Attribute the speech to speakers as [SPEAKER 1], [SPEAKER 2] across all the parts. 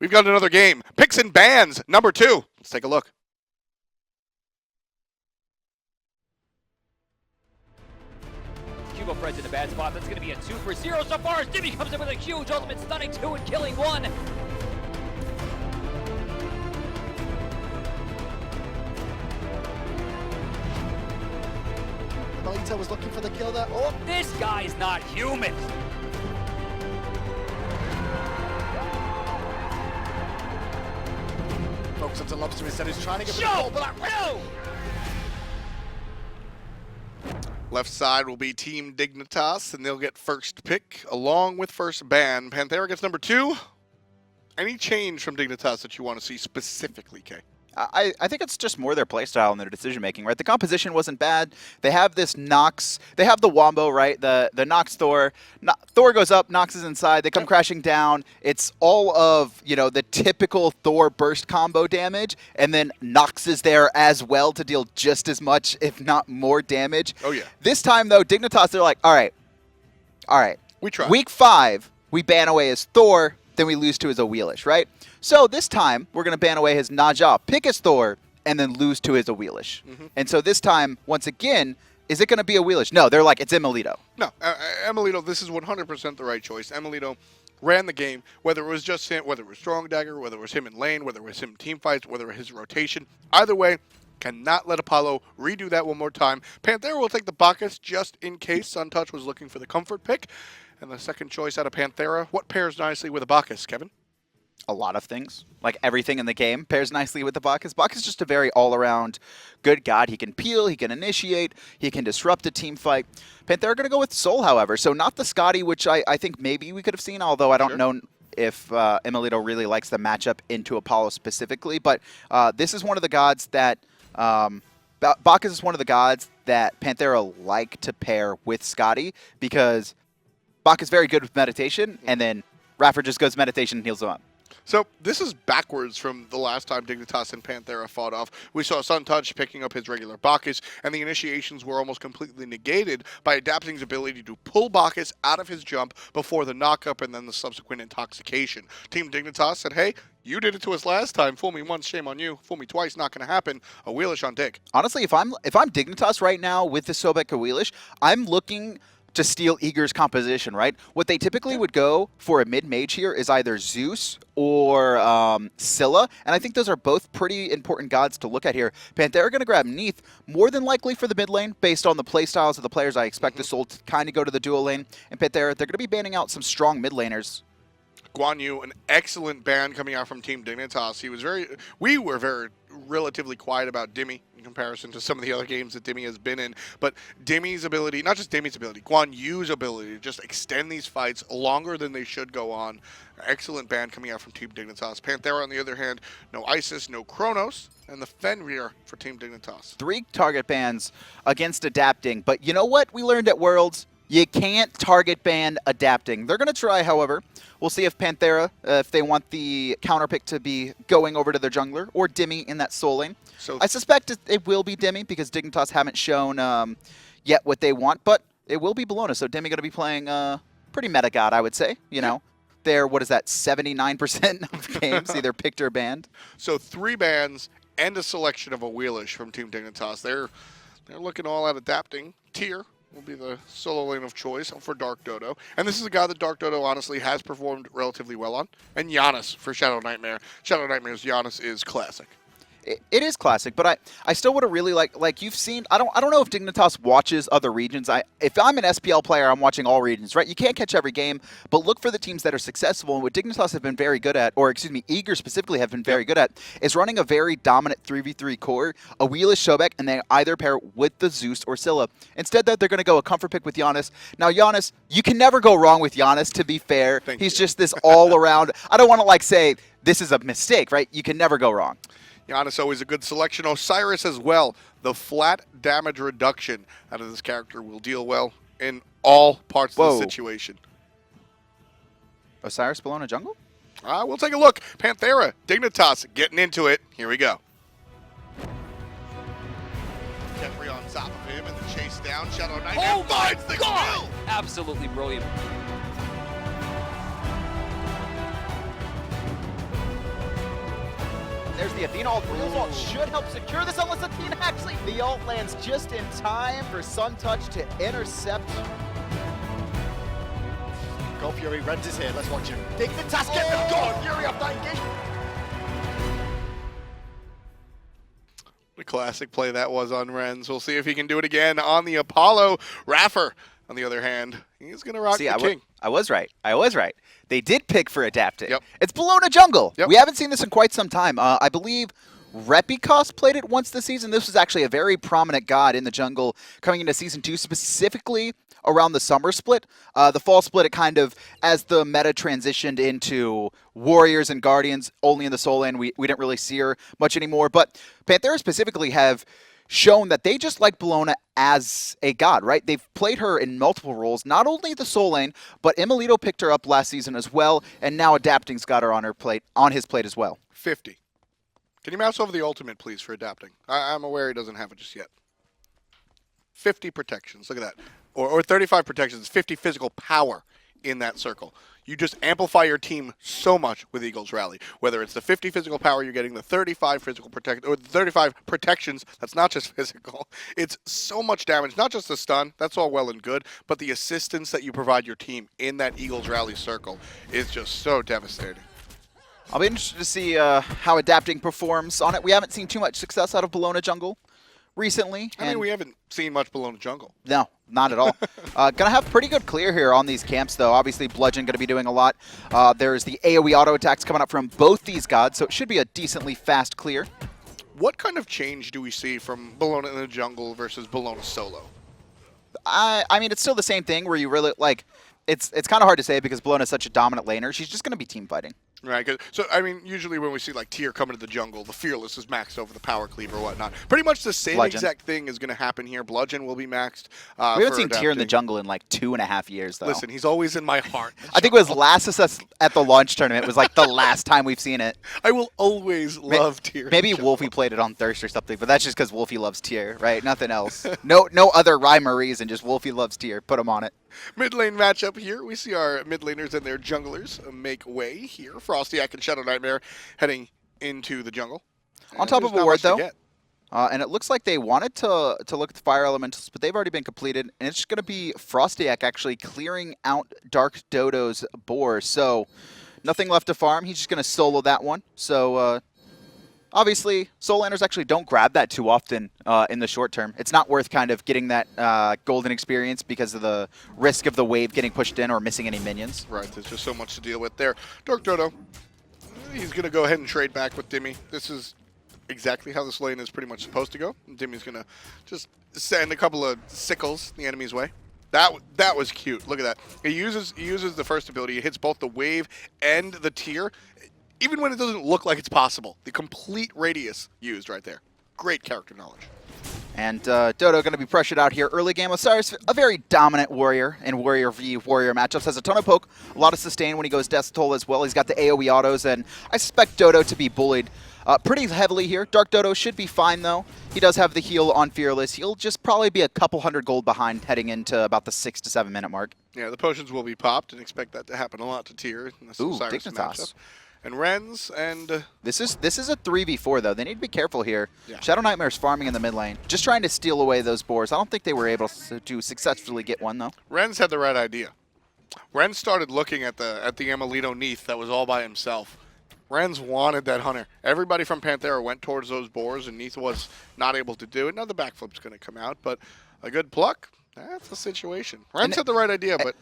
[SPEAKER 1] we've got another game. Picks and bans, number 2. Let's take a look.
[SPEAKER 2] Cubo Fred's in a bad spot. That's going to be a 2 for 0 so far as Dimi comes in with a huge ultimate, stunning 2 and killing 1.
[SPEAKER 3] Emilitoo was looking for the kill there. Oh,
[SPEAKER 2] This guy's not human.
[SPEAKER 3] focus onto Lobster instead. He's trying to get rid
[SPEAKER 2] Show!
[SPEAKER 3] of the ball, but
[SPEAKER 2] No!
[SPEAKER 1] Left side will be Team Dignitas, and they'll get first pick along with first ban. Panthera gets number 2. Any change from Dignitas that you want to see specifically, Kay?
[SPEAKER 4] I think it's just more their playstyle and their decision making, right? The composition wasn't bad. They have this Nox. They have the Wombo, right? The Nox Thor. Thor goes up, Nox is inside. They come crashing down. It's all of, you know, the typical Thor burst combo damage, and then Nox is there as well to deal just as much, if not more damage.
[SPEAKER 1] Oh, yeah.
[SPEAKER 4] This time, though, Dignitas, they're like, all right.
[SPEAKER 1] We tried.
[SPEAKER 4] Week 5, we ban away his Thor, then we lose to his Awilix, right? So this time, we're going to ban away his Naja, pick his Thor, and then lose to his Awilix. And so this time, once again, is it going to be Awilix? No, they're like, it's emilitoo.
[SPEAKER 1] No, emilitoo, this is 100% the right choice. Emilitoo ran the game, whether it was just him, whether it was Strong Dagger, whether it was him in lane, whether it was him in team fights, whether it was his rotation. Either way, cannot let Apollo redo that one more time. Panthera will take the Bacchus just in case Suntouch was looking for the comfort pick. And the second choice out of Panthera, what pairs nicely with a Bacchus, Kevin?
[SPEAKER 4] A lot of things. Like everything in the game pairs nicely with the Bacchus. Bacchus is just a very all-around good god. He can peel, he can initiate, he can disrupt a team fight. Panthera going to go with Soul, however. So not the Scotty, which I think maybe we could have seen, although I don't know if emilitoo really likes the matchup into Apollo specifically. But this is one of the gods that... Bacchus is one of the gods that Panthera like to pair with Scotty because Bacchus is very good with meditation, and then iRaffer just goes meditation and heals him up.
[SPEAKER 1] So this is backwards from the last time Dignitas and Panthera fought off. We saw Suntouch picking up his regular Bacchus, and the initiations were almost completely negated by adapting his ability to pull Bacchus out of his jump before the knockup and then the subsequent intoxication. Team Dignitas said, hey, you did it to us last time. Fool me once, shame on you. Fool me twice, not going to happen. Awilix on Dig.
[SPEAKER 4] Honestly, if I'm Dignitas right now with the Sobek Awilix, I'm looking to steal Eager's composition, right? What they typically would go for a mid-mage here is either Zeus or Scylla, and I think those are both pretty important gods to look at here. Panthera going to grab Neith, more than likely for the mid lane, based on the playstyles of the players. I expect the Soul to kind of go to the dual lane, and Panthera, they're going to be banning out some strong mid laners.
[SPEAKER 1] Guan Yu, an excellent ban coming out from Team Dignitas. We were very relatively quiet about Dimi in comparison to some of the other games that Dimi has been in, but Dimi's ability, not just Dimi's ability, Guan Yu's ability to just extend these fights longer than they should go on. Excellent ban coming out from Team Dignitas. Panthera, on the other hand, no Isis, no Kronos, and the Fenrir for Team Dignitas.
[SPEAKER 4] 3 target bans against adapting, but you know what we learned at Worlds? You can't target ban adapting. They're going to try, however. We'll see if Panthera, if they want the counter pick to be going over to their jungler, or Dimi in that soul lane. So I suspect it will be Dimi because Dignitas haven't shown yet what they want, but it will be Bellona. So Dimi going to be playing pretty meta god, I would say. You know, they're, what is that, 79% of games either picked or banned.
[SPEAKER 1] So 3 bans and a selection of Awilix from Team Dignitas. They're looking all at adapting. Tier will be the solo lane of choice for TheDarkDodo. And this is a guy that TheDarkDodo honestly has performed relatively well on. And Janus for ShadowNightmare. ShadowNightmare's Janus is classic.
[SPEAKER 4] It is classic, but I still would have really like you've seen. I don't know if Dignitas watches other regions. If I'm an SPL player, I'm watching all regions, right? You can't catch every game, but look for the teams that are successful. And what Dignitas have been very good at, or excuse me, Eager specifically have been very good at, is running a very dominant 3v3 core, Awilix, Sobek, and they either pair with the Zeus or Scylla. Instead, they're going to go a comfort pick with Janus. Now, Janus, you can never go wrong with Janus. To be fair, he's just this all around. I don't want to say this is a mistake, right? You can never go wrong.
[SPEAKER 1] Janus always a good selection. Osiris as well. The flat damage reduction out of this character will deal well in all parts of the situation.
[SPEAKER 4] Osiris Bellona jungle?
[SPEAKER 1] We'll take a look. Panthera, Dignitas getting into it. Here we go. Jeffrey on top of him and the chase down. ShadowNightmare finds the kill.
[SPEAKER 2] Absolutely brilliant.
[SPEAKER 4] There's the Athena ult. Real's ult should help secure this unless Athena actually... The ult lands just in time for Suntouch to intercept.
[SPEAKER 3] Go Fury, Rens is here, let's watch him. Dignitas, get them going! Fury off that engagement!
[SPEAKER 1] The classic play that was on Rens. We'll see if he can do it again on the Apollo. iRaffer, on the other hand, he's going to rock the king.
[SPEAKER 4] I was right. I was right. They did pick for adapting.
[SPEAKER 1] Yep.
[SPEAKER 4] It's Bellona jungle.
[SPEAKER 1] Yep.
[SPEAKER 4] We haven't seen this in quite some time. I believe Repicos played it once this season. This was actually a very prominent god in the jungle coming into Season 2, specifically around the summer split. The fall split, it kind of, as the meta transitioned into Warriors and Guardians, only in the Soul Lane, we didn't really see her much anymore. But Panthera specifically have shown that they just like Bellona as a god, right? They've played her in multiple roles, not only the Soul Lane, but emilitoo picked her up last season as well, and now Adapting's got her on his plate as well.
[SPEAKER 1] 50. Can you mouse over the ultimate, please, for adapting? I'm aware he doesn't have it just yet. 50 protections. Look at that. Or 35 protections. 50 physical power in that circle. You just amplify your team so much with Eagle's Rally. Whether it's the 50 physical power you're getting, the 35 physical or the 35 protections, that's not just physical. It's so much damage, not just the stun, that's all well and good, but the assistance that you provide your team in that Eagle's Rally circle is just so devastating.
[SPEAKER 4] I'll be interested to see how Adapting performs on it. We haven't seen too much success out of Bellona jungle recently.
[SPEAKER 1] I mean, we haven't seen much Bellona jungle.
[SPEAKER 4] No, not at all. Gonna have pretty good clear here on these camps, though. Obviously, Bludgeon gonna be doing a lot. There's the AoE auto attacks coming up from both these gods, so it should be a decently fast clear.
[SPEAKER 1] What kind of change do we see from Bellona in the jungle versus Bellona solo?
[SPEAKER 4] I mean, it's still the same thing where you really, like, it's kind of hard to say because Bellona is such a dominant laner. She's just gonna be team fighting.
[SPEAKER 1] Right, so I mean, usually when we see like Tier coming to the jungle, the Fearless is maxed over the Power Cleave or whatnot. Pretty much the same exact thing is going to happen here. Bludgeon will be maxed.
[SPEAKER 4] We haven't seen Tier in the jungle in like 2.5 years, though.
[SPEAKER 1] Listen, he's always in my heart.
[SPEAKER 4] I think it was last at the launch tournament. It was like the last time we've seen it.
[SPEAKER 1] I will always love Tier.
[SPEAKER 4] Maybe Wolfie played it on Thirst or something, but that's just because Wolfie loves Tier, right? Nothing else. No other rhyme or reason. Just Wolfie loves Tier. Put him on it.
[SPEAKER 1] Mid lane matchup here. We see our mid laners and their junglers make way here. FrostiaK and ShadowNightmare heading into the jungle.
[SPEAKER 4] On top of a ward, though. And it looks like they wanted to look at the fire elementals, but they've already been completed. And it's just going to be FrostiaK actually clearing out DarkDodo's boar. So nothing left to farm. He's just going to solo that one. So obviously, soul laners actually don't grab that too often in the short term. It's not worth kind of getting that golden experience because of the risk of the wave getting pushed in or missing any minions.
[SPEAKER 1] Right, there's just so much to deal with there. DarkDodo, he's going to go ahead and trade back with Dimi. This is exactly how this lane is pretty much supposed to go. Dimi's going to just send a couple of sickles the enemy's way. That was cute. Look at that. He uses the first ability. It hits both the wave and the tier. Even when it doesn't look like it's possible. The complete radius used right there. Great character knowledge.
[SPEAKER 4] And Dodo going to be pressured out here early game. Osiris, a very dominant warrior in Warrior v Warrior matchups. Has a ton of poke, a lot of sustain when he goes Death Toll as well. He's got the AoE autos, and I suspect Dodo to be bullied pretty heavily here. DarkDodo should be fine, though. He does have the heal on Fearless. He'll just probably be a couple hundred gold behind heading into about the 6 to 7 minute mark.
[SPEAKER 1] Yeah, the potions will be popped, and expect that to happen a lot to Tier in this Osiris matchup. And Rens, and
[SPEAKER 4] this is a 3v4 though. They need to be careful here.
[SPEAKER 1] Yeah.
[SPEAKER 4] ShadowNightmare's farming in the mid lane, just trying to steal away those boars. I don't think they were able to successfully get one though.
[SPEAKER 1] Rens had the right idea. Rens started looking at the emilitoo Neith that was all by himself. Rens wanted that hunter. Everybody from Panthera went towards those boars, and Neith was not able to do it. Now the backflip's going to come out, but a good pluck. That's the situation. Rens had the right idea, but.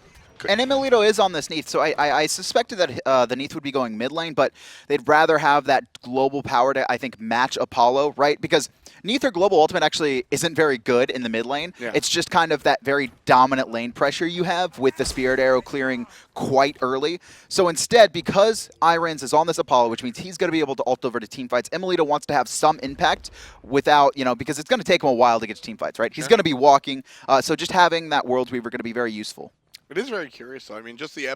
[SPEAKER 4] And emilitoo is on this Neith, so I suspected that the Neith would be going mid lane, but they'd rather have that global power to, I think, match Apollo, right? Because Neith or global ultimate actually isn't very good in the mid lane. Yeah. It's just kind of that very dominant lane pressure you have with the Spirit Arrow clearing quite early. So instead, because iRens is on this Apollo, which means he's going to be able to ult over to teamfights, emilitoo wants to have some impact without, because it's going to take him a while to get to teamfights, right? Sure. He's going to be walking, so just having that World Weaver going to be very useful.
[SPEAKER 1] It is very curious, though. I mean, just the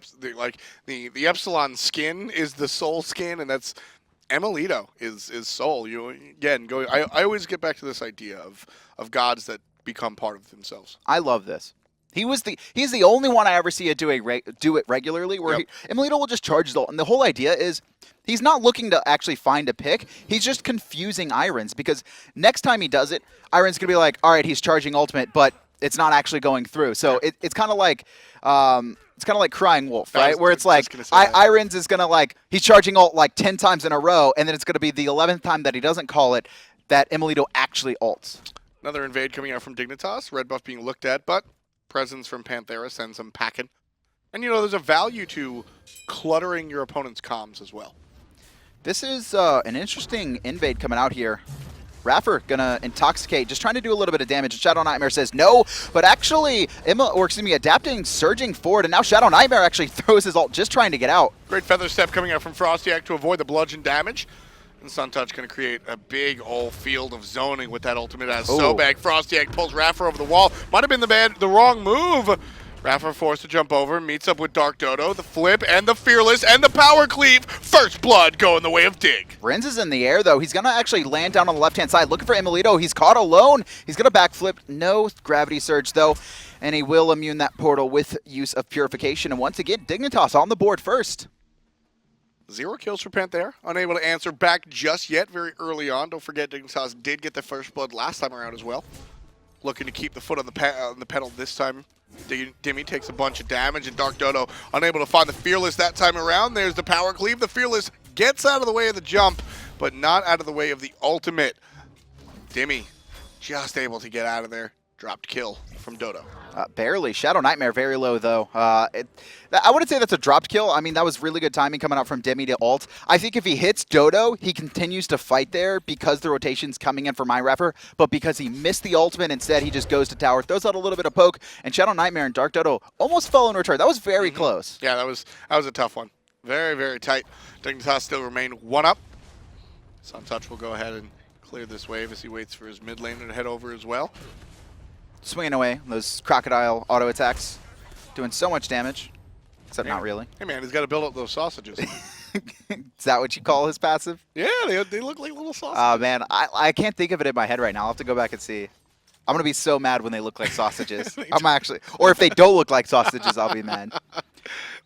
[SPEAKER 1] Epsilon skin is the soul skin, and that's emilitoo is soul. I always get back to this idea of gods that become part of themselves.
[SPEAKER 4] I love this. He's the only one I ever see do it regularly, where emilitoo will just charge his ult. And the whole idea is he's not looking to actually find a pick. He's just confusing iRens, because next time he does it, iRens gonna be like, all right, he's charging ultimate, but it's not actually going through. So it's kind of like Crying Wolf, right? Where it's like iRens is gonna he's charging ult like 10 times in a row, and then it's gonna be the 11th time that he doesn't call it that emilitoo actually ults.
[SPEAKER 1] Another invade coming out from Dignitas. Red buff being looked at, but presence from Panthera sends him packing. And there's a value to cluttering your opponent's comms as well.
[SPEAKER 4] This is an interesting invade coming out here. iRaffer gonna intoxicate, just trying to do a little bit of damage. And ShadowNightmare says no, but actually, adapting, surging forward, and now ShadowNightmare actually throws his ult, just trying to get out.
[SPEAKER 1] Great feather step coming out from FrostiaK to avoid the bludgeon damage. And Suntouch going to create a big old field of zoning with that ultimate as Sobek. FrostiaK pulls iRaffer over the wall. Might have been the wrong move. iRaffer forced to jump over, meets up with TheDarkDodo, the flip, and the fearless, and the power cleave. First blood going the way of Dig.
[SPEAKER 4] Renz is in the air, though. He's going to actually land down on the left-hand side, looking for emilitoo. He's caught alone. He's going to backflip. No gravity surge, though. And he will immune that portal with use of purification. And once again, Dignitas on the board first.
[SPEAKER 1] 0 kills for Panthera. Unable to answer back just yet, very early on. Don't forget, Dignitas did get the first blood last time around as well. Looking to keep the foot on the pedal this time. Dimi takes a bunch of damage, and TheDarkDodo unable to find the fearless that time around. There's the power cleave. The fearless gets out of the way of the jump, but not out of the way of the ultimate. Dimi just able to get out of there. Dropped kill from Dodo.
[SPEAKER 4] Barely. ShadowNightmare very low, though. I wouldn't say that's a dropped kill. I mean, that was really good timing coming out from Dimi to ult. I think if he hits Dodo, he continues to fight there because the rotation's coming in for iRaffer, but because he missed the ultimate, instead he just goes to tower, throws out a little bit of poke, and ShadowNightmare and TheDarkDodo almost fell in return. That was very close.
[SPEAKER 1] Yeah, that was a tough one. Very, very tight. Dignitas still remain 1 up. Suntouch will go ahead and clear this wave as he waits for his mid laner to head over as well.
[SPEAKER 4] Swinging away those crocodile auto attacks, doing so much damage, except not really.
[SPEAKER 1] Hey man, he's got to build up those sausages.
[SPEAKER 4] Is that what you call his passive?
[SPEAKER 1] Yeah, they look like little sausages.
[SPEAKER 4] Oh man, I can't think of it in my head right now. I'll have to go back and see. I'm gonna be so mad when they look like sausages. Or if they don't look like sausages, I'll be mad.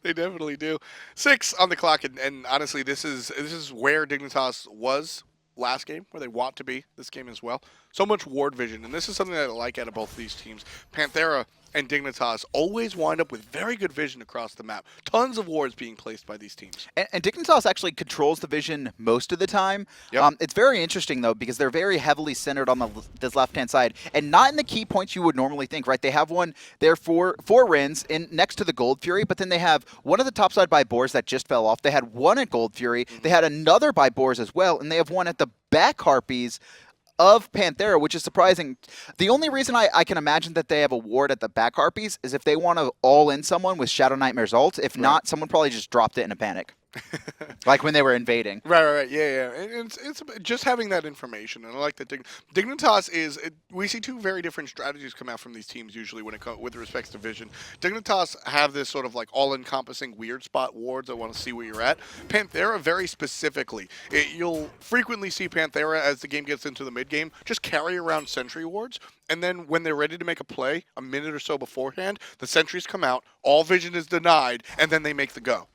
[SPEAKER 1] They definitely do. 6 on the clock, and honestly, this is where Dignitas was last game, where they want to be this game as well. So much ward vision, and this is something that I like out of both of these teams. Panthera and Dignitas always wind up with very good vision across the map. Tons of wards being placed by these teams.
[SPEAKER 4] And Dignitas actually controls the vision most of the time.
[SPEAKER 1] Yep.
[SPEAKER 4] It's very interesting, though, because they're very heavily centered on this left-hand side, and not in the key points you would normally think, right? They have one there for Rens next to the Gold Fury, but then they have one at the top side by Boars that just fell off. They had one at Gold Fury. They had another by Boars as well, and they have one at the back Harpies of Panthera, which is surprising. The only reason I can imagine that they have a ward at the back Harpies is if they want to all-in someone with ShadowNightmare's ult. If not, someone probably just dropped it in a panic. Like when they were invading.
[SPEAKER 1] Right. Yeah. And it's just having that information, and I like that. Dignitas we see 2 very different strategies come out from these teams usually when with respects to vision. Dignitas have this sort of like all-encompassing weird spot wards. I want to see where you're at. Panthera very specifically. You'll frequently see Panthera as the game gets into the mid game just carry around sentry wards. And then when they're ready to make a play, a minute or so beforehand, the sentries come out, all vision is denied, and then they make the go.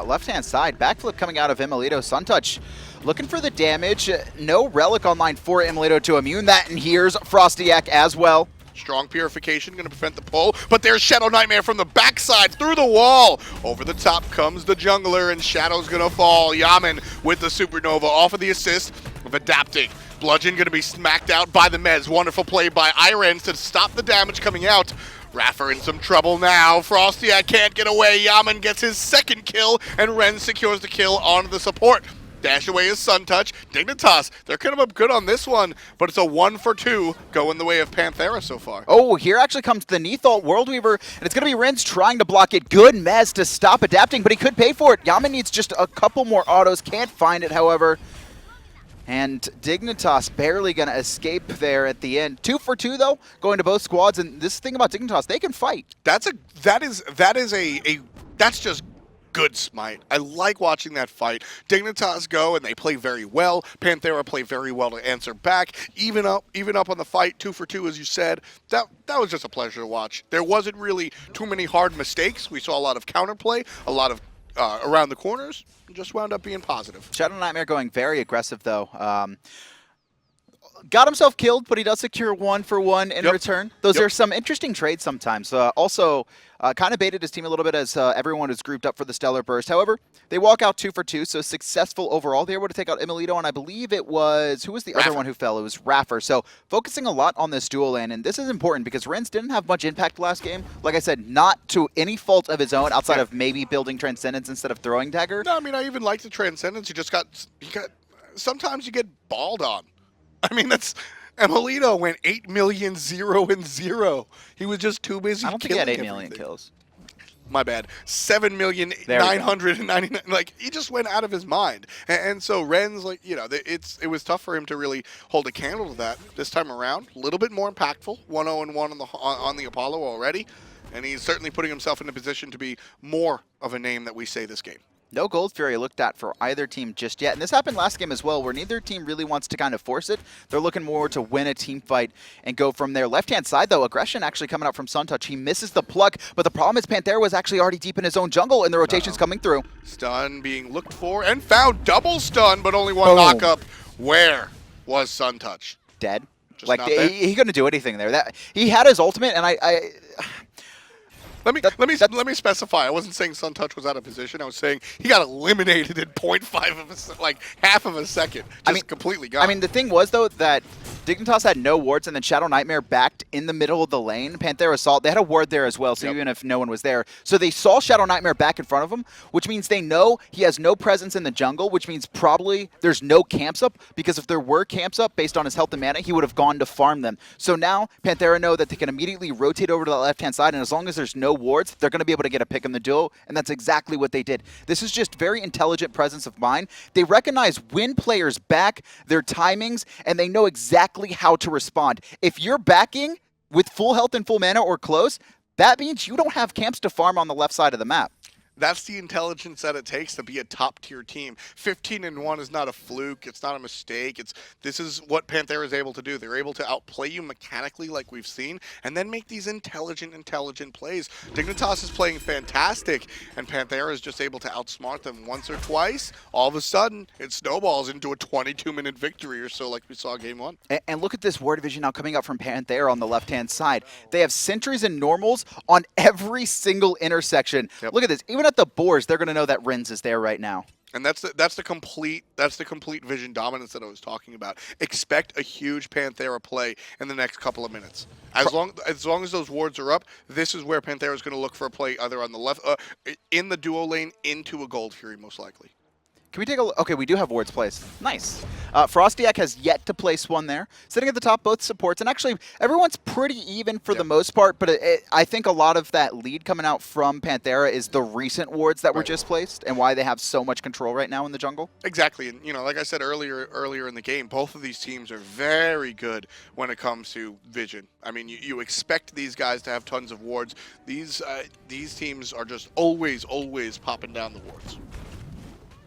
[SPEAKER 4] Left-hand side, backflip coming out of emilitoo. Suntouch looking for the damage. No relic online for emilitoo to immune that, and here's FrostiaK as well.
[SPEAKER 1] Strong purification, going to prevent the pull, but there's ShadowNightmare from the backside through the wall. Over the top comes the jungler, and Shadow's going to fall. Yammyn with the supernova off of the assist of adapting. Bludgeon going to be smacked out by the meds. Wonderful play by iRens to stop the damage coming out. iRaffer in some trouble now. FrostiaK can't get away. Yammyn gets his 2nd kill, and Rens secures the kill onto the support. Dash away is Suntouch. Dignitas, they're kind of up good on this one, but it's a 1 for 2 going the way of Panthera so far.
[SPEAKER 4] Oh, here actually comes the Neith ult World Weaver, and it's going to be Rens trying to block it. Good mez to stop adapting, but he could pay for it. Yammyn needs just a couple more autos. Can't find it, however. And Dignitas barely going to escape there at the end. 2 for 2, though, going to both squads. And this thing about Dignitas, they can fight.
[SPEAKER 1] That's just good smite. I like watching that fight. Dignitas go and they play very well. Panthera play very well to answer back. Even up on the fight, 2 for 2 as you said. That was just a pleasure to watch. There wasn't really too many hard mistakes. We saw a lot of counterplay, a lot of around the corners. Just wound up being positive.
[SPEAKER 4] ShadowNightmare going very aggressive though. Got himself killed, but he does secure 1 for 1 in return. Those are some interesting trades sometimes. Also, kind of baited his team a little bit as everyone is grouped up for the Stellar Burst. However, they walk out 2 for 2, so successful overall. They were able to take out emilitoo, and I believe it was, who was the other one who fell? It was iRaffer. So focusing a lot on this dual lane, and this is important because iRens didn't have much impact last game. Like I said, not to any fault of his own outside of maybe building Transcendence instead of throwing dagger.
[SPEAKER 1] No, I mean, I even like the Transcendence. Sometimes you get balled on. I mean, emilitoo went 8,000,000 He was just too busy.
[SPEAKER 4] I don't think
[SPEAKER 1] killing
[SPEAKER 4] he had 8 million kills.
[SPEAKER 1] My bad. 7,999,000. Like, he just went out of his mind. And so Rens, like, you know, it was tough for him to really hold a candle to that this time around. A little bit more impactful. 1-0-1 on the Apollo already, and he's certainly putting himself in a position to be more of a name that we say this game.
[SPEAKER 4] No Gold Fury looked at for either team just yet. And this happened last game as well, where neither team really wants to kind of force it. They're looking more to win a team fight and go from there. Left-hand side, though, aggression actually coming out from Suntouch. He misses the pluck, but the problem is Panthera was actually already deep in his own jungle, and the rotation's coming through.
[SPEAKER 1] Stun being looked for and found. Double stun, but only one knockup. Where was Suntouch?
[SPEAKER 4] Dead.
[SPEAKER 1] Just
[SPEAKER 4] like,
[SPEAKER 1] not there?
[SPEAKER 4] he couldn't do anything there. He had his ultimate, and
[SPEAKER 1] Let me specify. I wasn't saying Suntouch was out of position. I was saying he got eliminated in 0.5 of a like half of a second. Just completely gone.
[SPEAKER 4] I mean, the thing was though that Dignitas had no wards, and then ShadowNightmare backed in the middle of the lane. Panthera saw they had a ward there as well, so even if no one was there, so they saw ShadowNightmare back in front of him, which means they know he has no presence in the jungle, which means probably there's no camps up, because if there were camps up based on his health and mana, he would have gone to farm them. So now Panthera know that they can immediately rotate over to the left-hand side, and as long as there's no wards, they're going to be able to get a pick in the duo, and that's exactly what they did. This is just very intelligent presence of mind. They recognize when players back, their timings, and they know exactly how to respond. If you're backing with full health and full mana or close, that means you don't have camps to farm on the left side of the map.
[SPEAKER 1] That's the intelligence that it takes to be a top-tier team. 15-1 is not a fluke. It's not a mistake. This is what Panthera is able to do. They're able to outplay you mechanically like we've seen, and then make these intelligent plays. Dignitas is playing fantastic, and Panthera is just able to outsmart them once or twice. All of a sudden, it snowballs into a 22-minute victory or so like we saw game 1.
[SPEAKER 4] And look at this ward division now coming up from Panthera on the left-hand side. They have sentries and normals on every single intersection.
[SPEAKER 1] Yep.
[SPEAKER 4] Look at this. Even at the boars, they're going to know that Rens is there right now.
[SPEAKER 1] And that's the complete vision dominance that I was talking about. Expect a huge Panthera play in the next couple of minutes. As long as those wards are up, this is where Panthera is going to look for a play either on the left, in the duo lane, into a Gold Fury most likely.
[SPEAKER 4] Can we take a look? Okay, we do have wards placed. Nice. FrostiaK has yet to place one there. Sitting at the top, both supports. And actually, everyone's pretty even for the most part, but I think a lot of that lead coming out from Panthera is the recent wards that were just placed and why they have so much control right now in the jungle.
[SPEAKER 1] Exactly. And, you know, like I said earlier in the game, both of these teams are very good when it comes to vision. I mean, you expect these guys to have tons of wards. These teams are just always popping down the wards.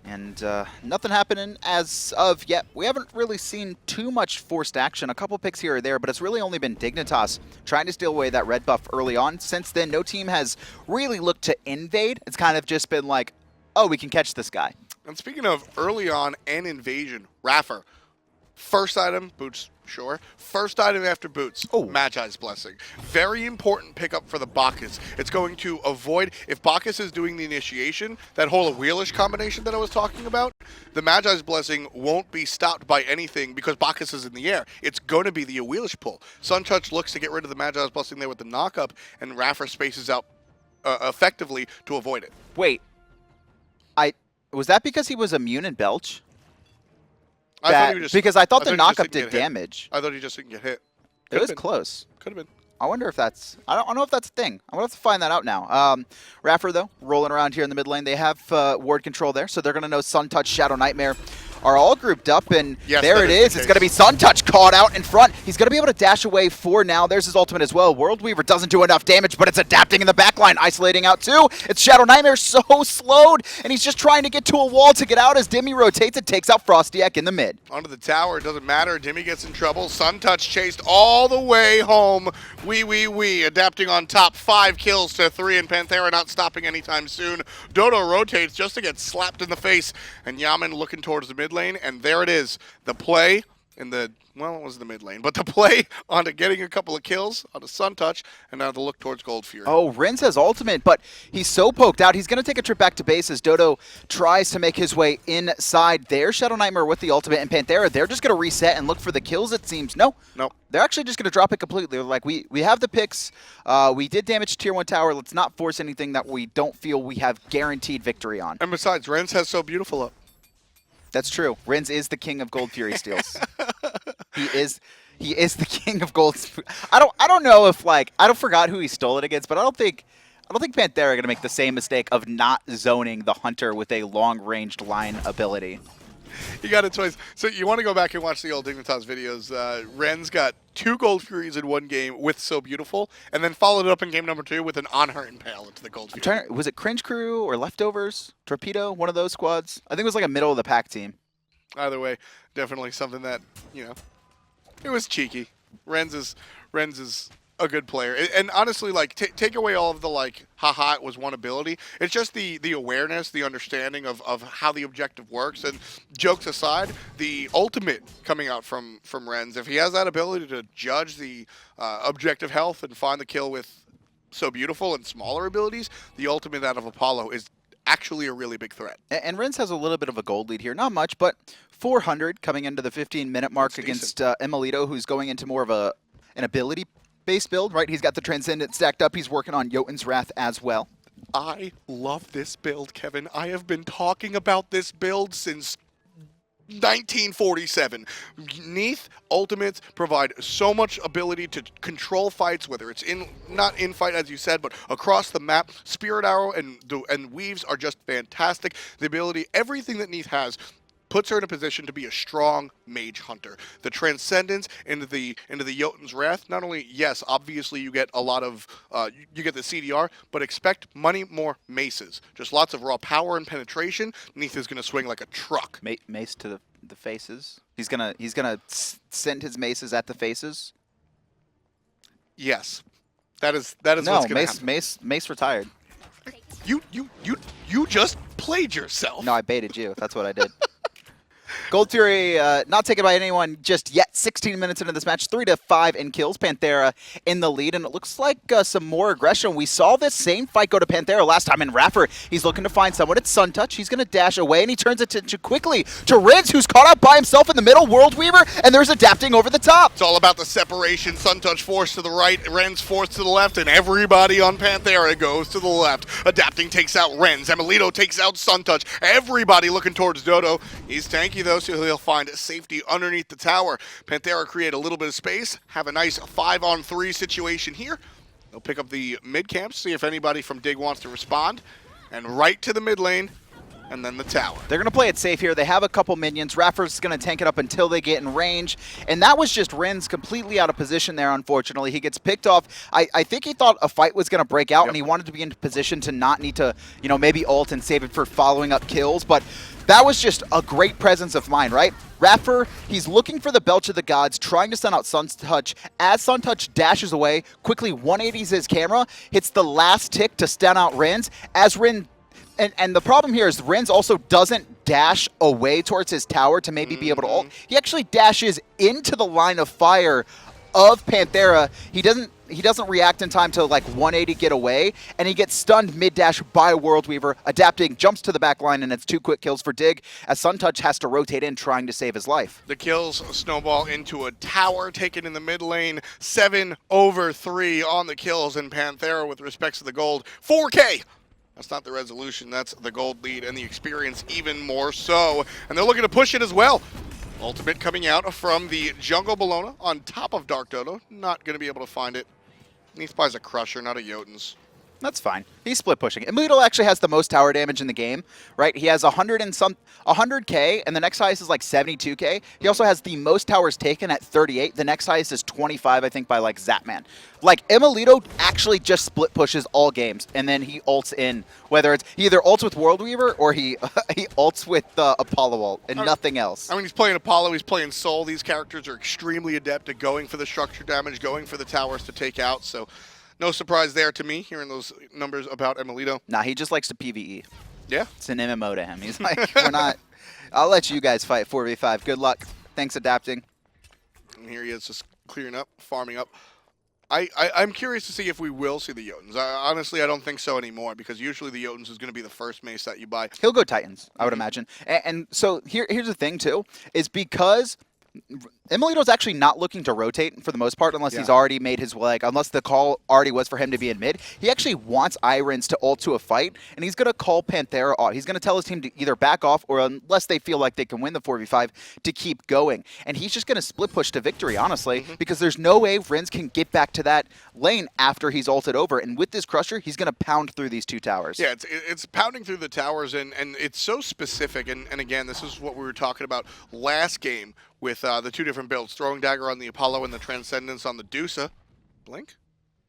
[SPEAKER 4] And nothing happening as of yet. We haven't really seen too much forced action. A couple picks here or there, but it's really only been Dignitas trying to steal away that red buff early on. Since then, no team has really looked to invade. It's kind of just been like, oh, we can catch this guy.
[SPEAKER 1] And speaking of early on and invasion, iRaffer. First item, boots, sure. First item after boots, Magi's Blessing. Very important pickup for the Bacchus. It's going to avoid, if Bacchus is doing the initiation, that whole Awilix combination that I was talking about, the Magi's Blessing won't be stopped by anything because Bacchus is in the air. It's going to be the Awilix pull. Suntouch looks to get rid of the Magi's Blessing there with the knockup, and iRaffer spaces out effectively to avoid it.
[SPEAKER 4] Wait. Was that because he was immune in Belch? Because I thought the knockup did damage.
[SPEAKER 1] I thought he just didn't get hit.
[SPEAKER 4] It was close.
[SPEAKER 1] Could have been.
[SPEAKER 4] I wonder if that's... I don't know if that's a thing. I'm going to have to find that out now. iRaffer, though, rolling around here in the mid lane. They have ward control there, so they're going to know Suntouch, ShadowNightmare are all grouped up, and
[SPEAKER 1] Yes,
[SPEAKER 4] there
[SPEAKER 1] that
[SPEAKER 4] it
[SPEAKER 1] is
[SPEAKER 4] is.
[SPEAKER 1] the
[SPEAKER 4] It's going to be
[SPEAKER 1] case.
[SPEAKER 4] Suntouch caught out in front. He's going to be able to dash away for now. There's his ultimate as well. Worldweaver doesn't do enough damage, but it's adapting in the backline, isolating out too. It's ShadowNightmare so slowed, and he's just trying to get to a wall to get out as Dimi rotates and takes out FrostiaK in the mid.
[SPEAKER 1] Onto the tower, it doesn't matter. Dimi gets in trouble. Suntouch chased all the way home. Wee. Adapting on top. 5 kills to 3, and Panthera not stopping anytime soon. Dodo rotates just to get slapped in the face, and Yammyn looking towards the mid lane, and there it is. The play in the, well, it was the mid lane, but the play onto getting a couple of kills onto Suntouch, and now the look towards Gold Fury.
[SPEAKER 4] Oh, Rins has ultimate, but he's so poked out. He's going to take a trip back to base as Dodo tries to make his way inside there. ShadowNightmare with the ultimate, and Panthera, they're just going to reset and look for the kills, it seems. No. They're actually just going to drop it completely. They're like, we have the picks. We did damage Tier 1 tower. Let's not force anything that we don't feel we have guaranteed victory on.
[SPEAKER 1] And besides, Rens has So Beautiful up.
[SPEAKER 4] That's true. Rins is the king of Gold Fury steals. He is the king of gold. I don't know if, like, I don't forgot who he stole it against, but I don't think Panthera are gonna make the same mistake of not zoning the hunter with a long-ranged line ability.
[SPEAKER 1] You got a choice. So you want to go back and watch the old Dignitas videos. Ren's got 2 Gold Furies in one game with So Beautiful, and then followed it up in game number 2 with an On Her Impale into the Gold Fury.
[SPEAKER 4] Was it Cringe Crew or Leftovers? Torpedo? One of those squads? I think it was like a middle of the pack team.
[SPEAKER 1] Either way, definitely something that, you know, it was cheeky. Rens is a good player, and honestly, like, take away all of the, like, haha, it was one ability. It's just the awareness, the understanding of how the objective works. And jokes aside, the ultimate coming out from Rens, if he has that ability to judge the objective health and find the kill with So Beautiful and smaller abilities, the ultimate out of Apollo is actually a really big threat.
[SPEAKER 4] And Rens has a little bit of a gold lead here. Not much, but 400 coming into the 15-minute mark against emilitoo, who's going into more of an ability-based build, right? He's got the Transcendent stacked up. He's working on Jotun's Wrath as well.
[SPEAKER 1] I love this build, Kevin. I have been talking about this build since 1947. Neith ultimates provide so much ability to control fights, whether it's not in fight as you said, but across the map. Spirit Arrow and Weaves are just fantastic. The ability, everything that Neith has, puts her in a position to be a strong mage hunter. The Transcendence into the Jotun's Wrath, not only, yes, obviously you get a lot of, you get the CDR, but expect more maces. Just lots of raw power and penetration. Neith is going to swing like a truck.
[SPEAKER 4] Mace to the faces. He's gonna send his maces at the faces.
[SPEAKER 1] Yes, that is what's going to happen.
[SPEAKER 4] Mace retired.
[SPEAKER 1] You just played yourself.
[SPEAKER 4] No, I baited you. That's what I did. Gold Fury not taken by anyone just yet. 16 minutes into this match, 3-5 in kills. Panthera in the lead, and it looks like some more aggression. We saw this same fight go to Panthera last time in iRaffer. He's looking to find someone. It's Suntouch. He's going to dash away, and he turns attention quickly to Rins, who's caught up by himself in the middle. Worldweaver, and there's adapting over the top.
[SPEAKER 1] It's all about the separation. Suntouch forced to the right, Rens forced to the left, and everybody on Panthera goes to the left. Adapting takes out Rens. emilitoo takes out Suntouch. Everybody looking towards Dodo. He's tanky, though, so he'll find safety underneath the tower. Panthera create a little bit of space, have a nice 5-on-3 situation here. They'll pick up the mid camp, see if anybody from Dig wants to respond, and right to the mid lane, and then the tower.
[SPEAKER 4] They're going to play it safe here. They have a couple minions. iRaffer's going to tank it up until they get in range, and that was just Rins completely out of position there, unfortunately. He gets picked off. I think he thought a fight was going to break out, and he wanted to be in position to not need to, you know, maybe ult and save it for following up kills, but that was just a great presence of mind, right? iRaffer, he's looking for the Belch of the Gods, trying to send out Suntouch. As Suntouch dashes away, quickly 180s his camera, hits the last tick to stun out Rins. As Rin, and the problem here is Rins also doesn't dash away towards his tower to maybe be able to ult. He actually dashes into the line of fire of Panthera. He doesn't react in time to like 180 get away, and he gets stunned mid-dash by Worldweaver. Adapting, jumps to the back line, and it's 2 quick kills for Dig, as Suntouch has to rotate in trying to save his life.
[SPEAKER 1] The kills snowball into a tower taken in the mid lane. 7/3 on the kills in Panthera with respects to the gold. 4K! That's not the resolution, that's the gold lead, and the experience even more so. And they're looking to push it as well. Ultimate coming out from the jungle Bellona on top of TheDarkDodo. Not going to be able to find it. Neith buys a Crusher, not a Jotun's.
[SPEAKER 4] That's fine. He's split pushing. emilitoo actually has the most tower damage in the game, right? He has 100K, and the next highest is like 72K. He also has the most towers taken at 38. The next highest is 25, I think, by like Zapman. Like, emilitoo actually just split pushes all games, and then he ults in. Whether it's he either ults with World Weaver or he he ults with Apollo ult and nothing else.
[SPEAKER 1] I mean, he's playing Apollo, he's playing Soul. These characters are extremely adept at going for the structure damage, going for the towers to take out, so no surprise there to me, hearing those numbers about emilitoo.
[SPEAKER 4] Nah, he just likes to PvE.
[SPEAKER 1] Yeah.
[SPEAKER 4] It's an MMO to him. He's like, we're not... I'll let you guys fight 4v5. Good luck. Thanks, adapting.
[SPEAKER 1] And here he is just clearing up, farming up. I'm curious to see if we will see the Jotuns. Honestly, I don't think so anymore, because usually the Jotuns is going to be the first mace that you buy.
[SPEAKER 4] He'll go Titans, I would imagine. And so here's the thing, too, is because emilitoo's actually not looking to rotate for the most part unless he's already made his leg, unless the call already was for him to be in mid. He actually wants iRens to ult to a fight, and he's going to call Panthera off. He's going to tell his team to either back off or, unless they feel like they can win the 4v5, to keep going. And he's just going to split push to victory, honestly, because there's no way Rens can get back to that lane after he's ulted over. And with this Crusher, he's going to pound through these two towers.
[SPEAKER 1] Yeah, it's pounding through the towers, and it's so specific. And again, this is what we were talking about last game with the two different builds, Throwing Dagger on the Apollo and the Transcendence on the Dusa. Blink?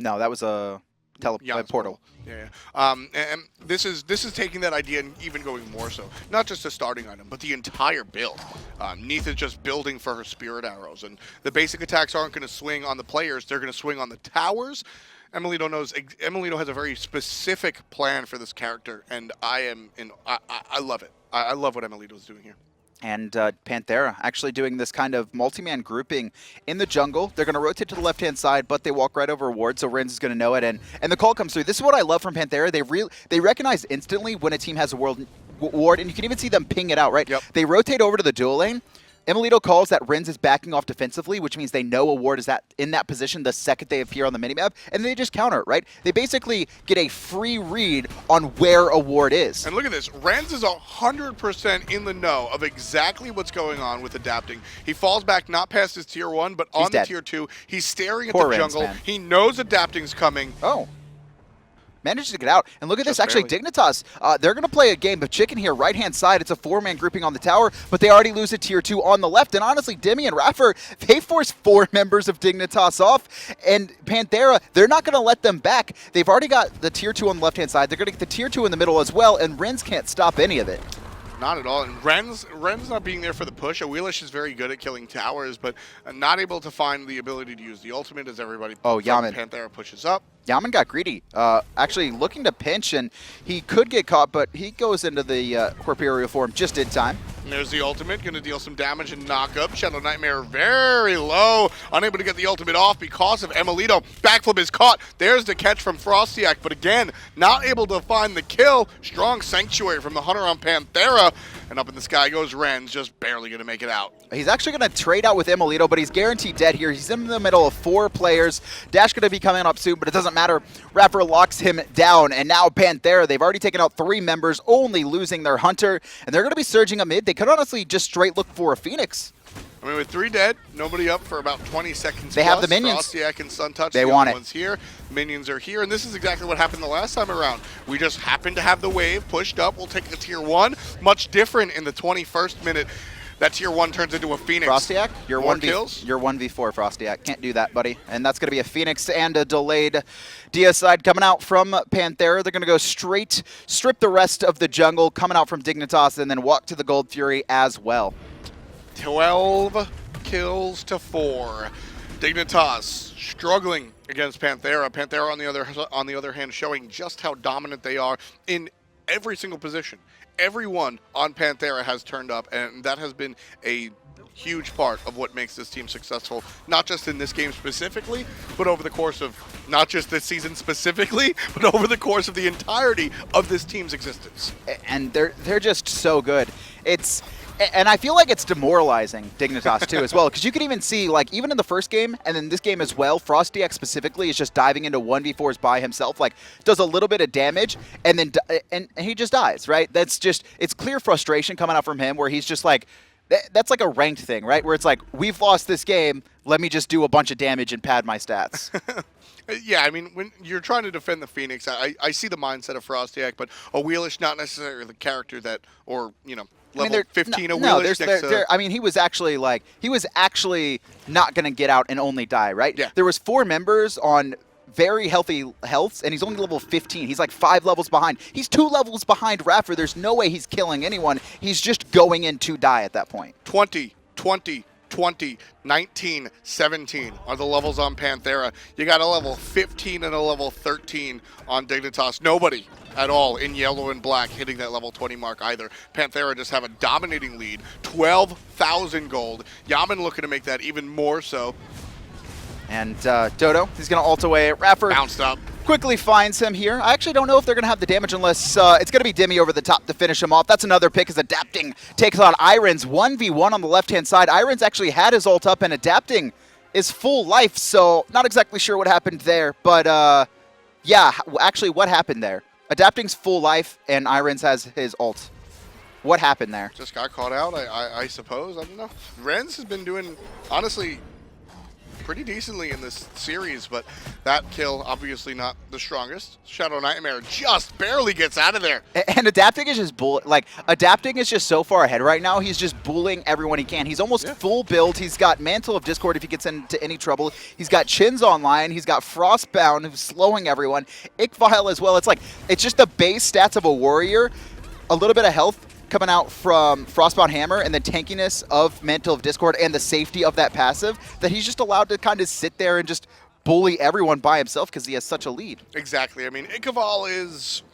[SPEAKER 4] No, that was a portal.
[SPEAKER 1] Yeah. And this is taking that idea and even going more so. Not just a starting item, but the entire build. Neith is just building for her Spirit Arrows, and the basic attacks aren't going to swing on the players, they're going to swing on the towers. emilitoo has a very specific plan for this character, and I love it. I love what emilitoo is doing here.
[SPEAKER 4] And Panthera actually doing this kind of multi-man grouping in the jungle. They're going to rotate to the left-hand side, but they walk right over a ward, so Rens is going to know it. And the call comes through. This is what I love from Panthera. They recognize instantly when a team has a ward, and you can even see them ping it out, right?
[SPEAKER 1] Yep.
[SPEAKER 4] They rotate over to the dual lane. emilitoo calls that Rens is backing off defensively, which means they know a ward is in that position the second they appear on the minimap, and they just counter it, right? They basically get a free read on where a ward is.
[SPEAKER 1] And look at this. Rens is 100% in the know of exactly what's going on with adapting. He falls back not past his tier 1, but on the tier 2. He's staring at the jungle.
[SPEAKER 4] Man.
[SPEAKER 1] He knows adapting's coming.
[SPEAKER 4] Oh. Manages to get out. And look at this, actually, Dignitas, they're going to play a game of chicken here, right-hand side. It's a 4-man grouping on the tower, but they already lose a tier 2 on the left. And honestly, Dimi and iRaffer, they force 4 members of Dignitas off. And Panthera, they're not going to let them back. They've already got the tier 2 on the left-hand side. They're going to get the tier 2 in the middle as well, and Rens can't stop any of it.
[SPEAKER 1] Not at all. And Ren's not being there for the push. Awilix is very good at killing towers, but not able to find the ability to use the ultimate as everybody
[SPEAKER 4] Yammyn.
[SPEAKER 1] Panthera pushes up.
[SPEAKER 4] Yammyn got greedy, actually looking to pinch, and he could get caught, but he goes into the Corporeal form just in time.
[SPEAKER 1] And there's the ultimate, going to deal some damage and knock up. ShadowNightmare very low, unable to get the ultimate off because of emilitoo. Backflip is caught. There's the catch from FrostiaK, but again, not able to find the kill. Strong Sanctuary from the Hunter on Panthera, and up in the sky goes Rens, just barely going to make it out.
[SPEAKER 4] He's actually going to trade out with emilitoo, but he's guaranteed dead here. He's in the middle of 4 players. Dash going to be coming up soon, but it doesn't matter. iRaffer locks him down, and now Panthera, they've already taken out 3 members, only losing their Hunter, and they're going to be surging a mid. They could honestly just straight look for a Phoenix.
[SPEAKER 1] I mean, with 3 dead, nobody up for about 20 seconds.
[SPEAKER 4] They have the minions.
[SPEAKER 1] FrostiaK and Suntouch,
[SPEAKER 4] they
[SPEAKER 1] the
[SPEAKER 4] want
[SPEAKER 1] only
[SPEAKER 4] it.
[SPEAKER 1] ones here. Minions are here, and this is exactly what happened the last time around. We just happened to have the wave pushed up. We'll take the tier 1. Much different in the 21st minute. That tier 1 turns into a Phoenix.
[SPEAKER 4] FrostiaK, you're
[SPEAKER 1] kills.
[SPEAKER 4] You're 1v4, FrostiaK. Can't do that, buddy. And that's going to be a Phoenix and a delayed deicide coming out from Panthera. They're going to go straight, strip the rest of the jungle, coming out from Dignitas, and then walk to the Gold Fury as well.
[SPEAKER 1] 12 kills to 4. Dignitas struggling against Panthera. Panthera, on the other hand, showing just how dominant they are in every single position. Everyone on Panthera has turned up, and that has been a huge part of what makes this team successful, not just in this game specifically, but over the course of not just this season specifically, but over the course of the entirety of this team's existence.
[SPEAKER 4] And they're just so good. And I feel like it's demoralizing Dignitas too as well, because you can even see, like, even in the first game and in this game as well, FrostiaK specifically is just diving into 1v4s by himself, like does a little bit of damage and then and he just dies, right? That's just, it's clear frustration coming out from him where he's just like, that's like a ranked thing, right? Where it's like, we've lost this game, let me just do a bunch of damage and pad my stats.
[SPEAKER 1] Yeah, I mean, when you're trying to defend the Phoenix, I see the mindset of FrostiaK, but Awilix not necessarily the character that, or, you know, level 15 Awilix.
[SPEAKER 4] I mean, he was actually not going to get out and only die, right?
[SPEAKER 1] Yeah.
[SPEAKER 4] There was 4 members on very healthy healths, and he's only level 15. He's like 5 levels behind. He's 2 levels behind iRaffer. There's no way he's killing anyone. He's just going in to die at that point.
[SPEAKER 1] 20, 19, 17 are the levels on Panthera. You got a level 15 and a level 13 on Dignitas. Nobody at all in yellow and black hitting that level 20 mark either. Panthera just have a dominating lead, 12,000 gold. Yammyn looking to make that even more so.
[SPEAKER 4] And Dodo, he's going to ult away. iRaffer
[SPEAKER 1] Bounced up.
[SPEAKER 4] quickly finds him here. I actually don't know if they're going to have the damage unless it's going to be Dimi over the top to finish him off. That's another pick as Adapting takes on iRens. 1v1 on the left-hand side. iRens actually had his ult up, and Adapting is full life, so not exactly sure what happened there. But, yeah, actually what happened there? Adapting's full life, and iRens has his ult. What happened there?
[SPEAKER 1] Just got caught out, I suppose. I don't know. Rens has been doing, honestly, pretty decently in this series, but that kill obviously not the strongest. ShadowNightmare just barely gets out of there.
[SPEAKER 4] And Adapting is just Adapting is just so far ahead right now. He's just bullying everyone he can. He's almost full build. He's got Mantle of Discord if he gets into any trouble. He's got Chins online. He's got Frostbound who's slowing everyone. Ickvile as well. It's just the base stats of a warrior. A little bit of health coming out from Frostbound Hammer and the tankiness of Mantle of Discord and the safety of that passive that he's just allowed to kind of sit there and just bully everyone by himself because he has such a lead.
[SPEAKER 1] Exactly. I mean, Ickvile is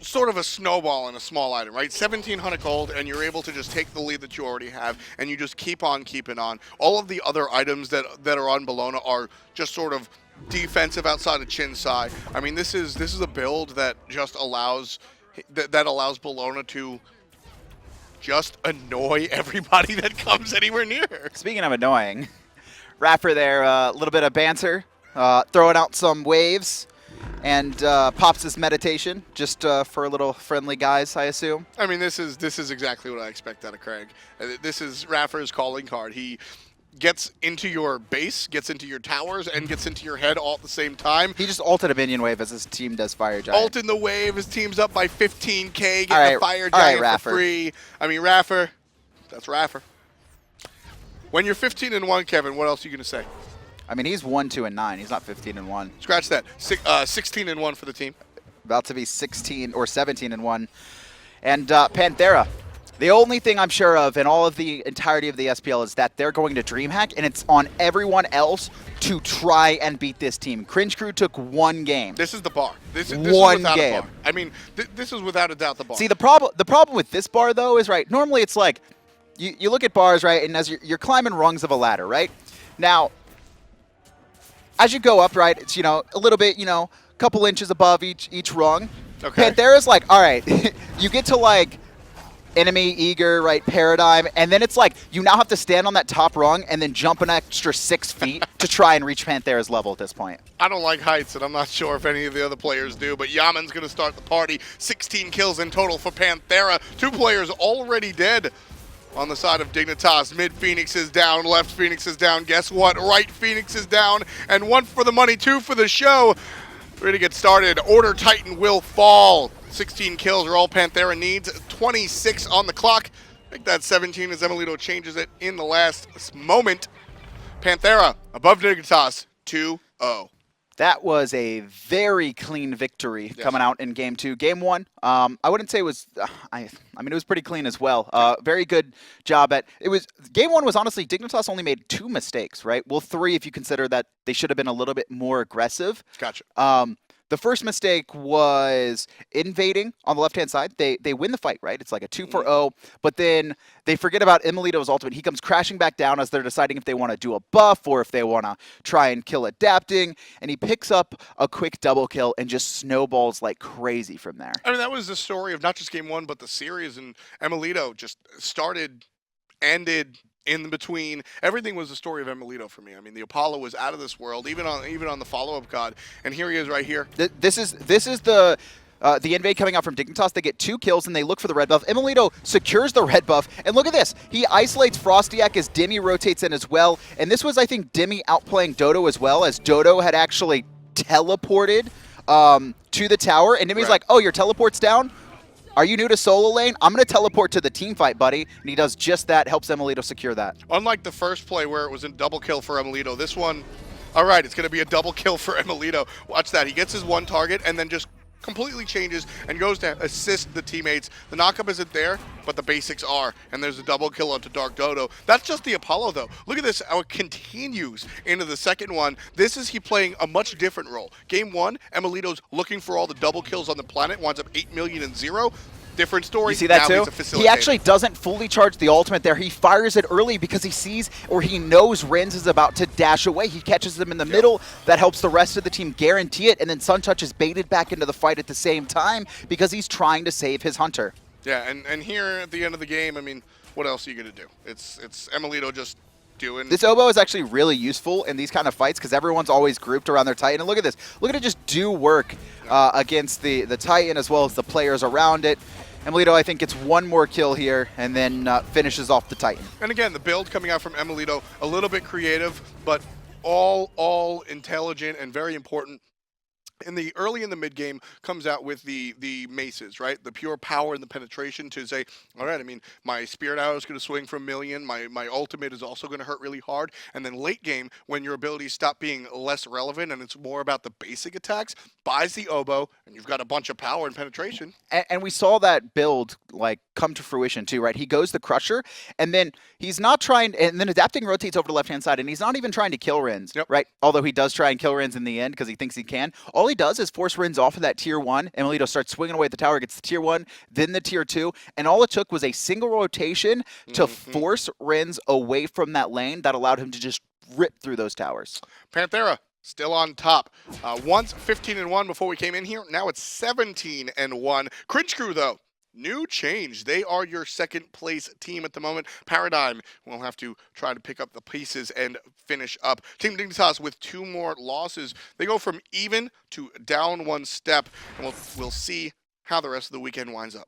[SPEAKER 1] sort of a snowball in a small item, right? 1,700 gold, and you're able to just take the lead that you already have, and you just keep on keeping on. All of the other items that are on Bellona are just sort of defensive outside of Chinsai. I mean, this is a build that just allows that allows Bellona to just annoy everybody that comes anywhere near her.
[SPEAKER 4] Speaking of annoying, iRaffer there, a little bit of banter, throwing out some waves, and pops his meditation just for a little friendly guys, I assume.
[SPEAKER 1] I mean, this is exactly what I expect out of Craig. This is iRaffer's calling card. He gets into your base, gets into your towers, and gets into your head all at the same time.
[SPEAKER 4] He just ulted a minion wave as his team does Fire Giant.
[SPEAKER 1] Ult in the wave, his team's up by 15k, getting a Fire Giant for free. I mean, iRaffer, that's iRaffer. When you're 15-1, Kevin, what else are you going to say?
[SPEAKER 4] I mean, he's 1-2-9. He's not 15-1.
[SPEAKER 1] Scratch that. 16-1 for the team.
[SPEAKER 4] About to be 16 or 17-1. And Panthera. The only thing I'm sure of in all of the entirety of the SPL is that they're going to DreamHack, and it's on everyone else to try and beat this team. Cringe Crew took 1 game.
[SPEAKER 1] This is the bar. This is
[SPEAKER 4] one
[SPEAKER 1] without
[SPEAKER 4] game.
[SPEAKER 1] a bar. I mean, this is without a doubt the bar.
[SPEAKER 4] See, the problem with this bar, though, is, right, normally it's like, you look at bars, right, and as you're climbing rungs of a ladder, right? Now, as you go up, right, it's, a little bit, a couple inches above each rung.
[SPEAKER 1] Okay.
[SPEAKER 4] Panthera's like, all right, you get to, like, Enemy, Eager, right, Paradigm, and then it's like you now have to stand on that top rung and then jump an extra 6 feet to try and reach Panthera's level at this point.
[SPEAKER 1] I don't like heights, and I'm not sure if any of the other players do, but Yammyn's going to start the party. 16 kills in total for Panthera. 2 players already dead on the side of Dignitas. Mid Phoenix is down, left Phoenix is down. Guess what? Right Phoenix is down, and 1 for the money, 2 for the show. Ready to get started. Order Titan will fall. 16 kills are all Panthera needs. 26 on the clock. Make that 17 as emilitoo changes it in the last moment. Panthera above Dignitas 2-0.
[SPEAKER 4] That was a very clean victory coming out in Game 2. Game 1, I wouldn't say it was, I mean, it was pretty clean as well. Very good job at, Game 1 was honestly, Dignitas only made 2 mistakes, right? Well, 3 if you consider that they should have been a little bit more aggressive.
[SPEAKER 1] Gotcha.
[SPEAKER 4] The first mistake was invading on the left-hand side. They win the fight, right? It's like a 2-0, but then they forget about emilitoo's ultimate. He comes crashing back down as they're deciding if they want to do a buff or if they want to try and kill Adapting, and he picks up a quick double kill and just snowballs like crazy from there.
[SPEAKER 1] I mean, that was the story of not just Game 1, but the series, and emilitoo just started, ended, in between. Everything was the story of emilitoo for me. I mean, the Apollo was out of this world, even on the follow-up god, and here he is right here.
[SPEAKER 4] This is the the invade coming out from Dignitas. They get 2 kills, and they look for the red buff. emilitoo secures the red buff, and look at this. He isolates FrostiaK as Dimi rotates in as well, and this was, I think, Dimi outplaying Dodo as well, as Dodo had actually teleported to the tower, and Dimi's like, oh, your teleport's down? Are you new to solo lane? I'm going to teleport to the team fight, buddy. And he does just that, helps emilitoo secure that.
[SPEAKER 1] Unlike the first play where it was a double kill for emilitoo, this one, all right, it's going to be a double kill for emilitoo. Watch that. He gets his one target and then just completely changes and goes to assist the teammates. The knockup isn't there, but the basics are, and there's a double kill onto TheDarkDodo. That's just the Apollo, though. Look at this, how it continues into the second one. This is he playing a much different role. Game 1, emilitoo's looking for all the double kills on the planet, winds up 8 million and 0. Different story.
[SPEAKER 4] You see that
[SPEAKER 1] now
[SPEAKER 4] too? He actually doesn't fully charge the ultimate there. He fires it early because he sees or he knows Rens is about to dash away. He catches them in the middle. That helps the rest of the team guarantee it. And then Suntouch is baited back into the fight at the same time because he's trying to save his hunter.
[SPEAKER 1] Yeah, and here at the end of the game, I mean, what else are you going to do? It's emilitoo just doing...
[SPEAKER 4] This oboe is actually really useful in these kind of fights because everyone's always grouped around their Titan. And look at this. Look at it just do work against the Titan as well as the players around it. emilitoo, I think, gets one more kill here and then finishes off the Titan.
[SPEAKER 1] And again, the build coming out from emilitoo, a little bit creative, but all intelligent and very important. Early in the mid game comes out with the maces, right? The pure power and the penetration to say, all right, I mean, my spirit arrow is going to swing for 1 million. My ultimate is also going to hurt really hard. And then late game, when your abilities stop being less relevant and it's more about the basic attacks, buys the oboe, and you've got a bunch of power and penetration.
[SPEAKER 4] And we saw that build like come to fruition too, right? He goes the Crusher, and then he's not trying, and then adapting rotates over to the left-hand side, and he's not even trying to kill Rens, right? Although he does try and kill Rens in the end because he thinks he can. All he does is force Rens off of that tier 1. emilitoo starts swinging away at the tower, gets the tier 1, then the tier 2, and all it took was a single rotation to force Rens away from that lane that allowed him to just rip through those towers.
[SPEAKER 1] Panthera still on top. Once 15-1 before we came in here. Now it's 17-1. Cringe Crew, though, new change. They are your second place team at the moment. Paradigm will have to try to pick up the pieces and finish up. Team Dignitas with 2 more losses. They go from even to down 1 step, and we'll see how the rest of the weekend winds up.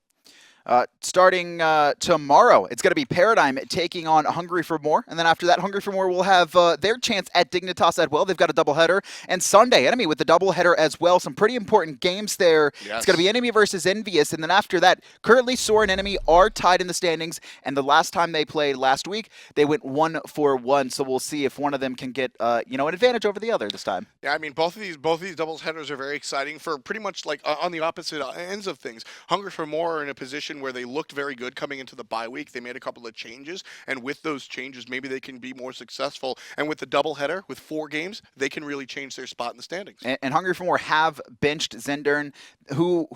[SPEAKER 4] Starting tomorrow, it's going to be Paradigm taking on Hungry for More. And then after that, Hungry for More will have their chance at Dignitas as well. They've got a doubleheader. And Sunday, Enemy with the doubleheader as well. Some pretty important games there. Yes. It's going to be Enemy versus Envious. And then after that, currently Soar and Enemy are tied in the standings. And the last time they played last week, they went 1-for-1. So we'll see if one of them can get an advantage over the other this time.
[SPEAKER 1] Yeah, I mean, both of these doubles headers are very exciting for pretty much like on the opposite ends of things. Hungry for More are in a position where they looked very good coming into the bye week. They made a couple of changes, and with those changes, maybe they can be more successful. And with the doubleheader, with 4 games, they can really change their spot in the standings.
[SPEAKER 4] And Hungry for More have benched Zendern, who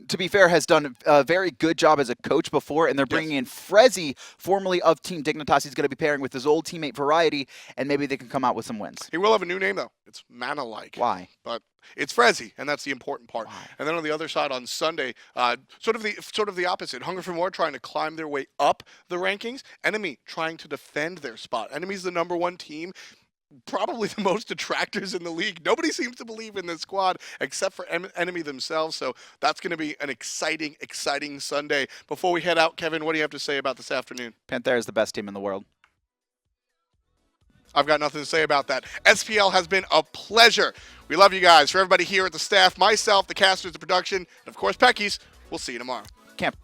[SPEAKER 4] to be fair, has done a very good job as a coach before, and they're bringing in Frezzy, formerly of Team Dignitas. He's going to be pairing with his old teammate Variety, and maybe they can come out with some wins.
[SPEAKER 1] He will have a new name, though. It's Mana-like.
[SPEAKER 4] Why?
[SPEAKER 1] But it's Frezzy, and that's the important part.
[SPEAKER 4] Why?
[SPEAKER 1] And then on the other side on Sunday, sort of the opposite. Hungry for More trying to climb their way up the rankings. Enemy trying to defend their spot. Enemy's the #1 team. Probably the most detractors in the league. Nobody seems to believe in this squad except for Enemy themselves. So that's going to be an exciting Sunday. Before we head out, Kevin, what do you have to say about this afternoon?
[SPEAKER 4] Panthera is the best team in the world.
[SPEAKER 1] I've got nothing to say about that. SPL has been a pleasure. We love you guys. For everybody here at the staff, myself, the casters, the production, and of course, Peckies, we'll see you tomorrow.
[SPEAKER 4] Camp.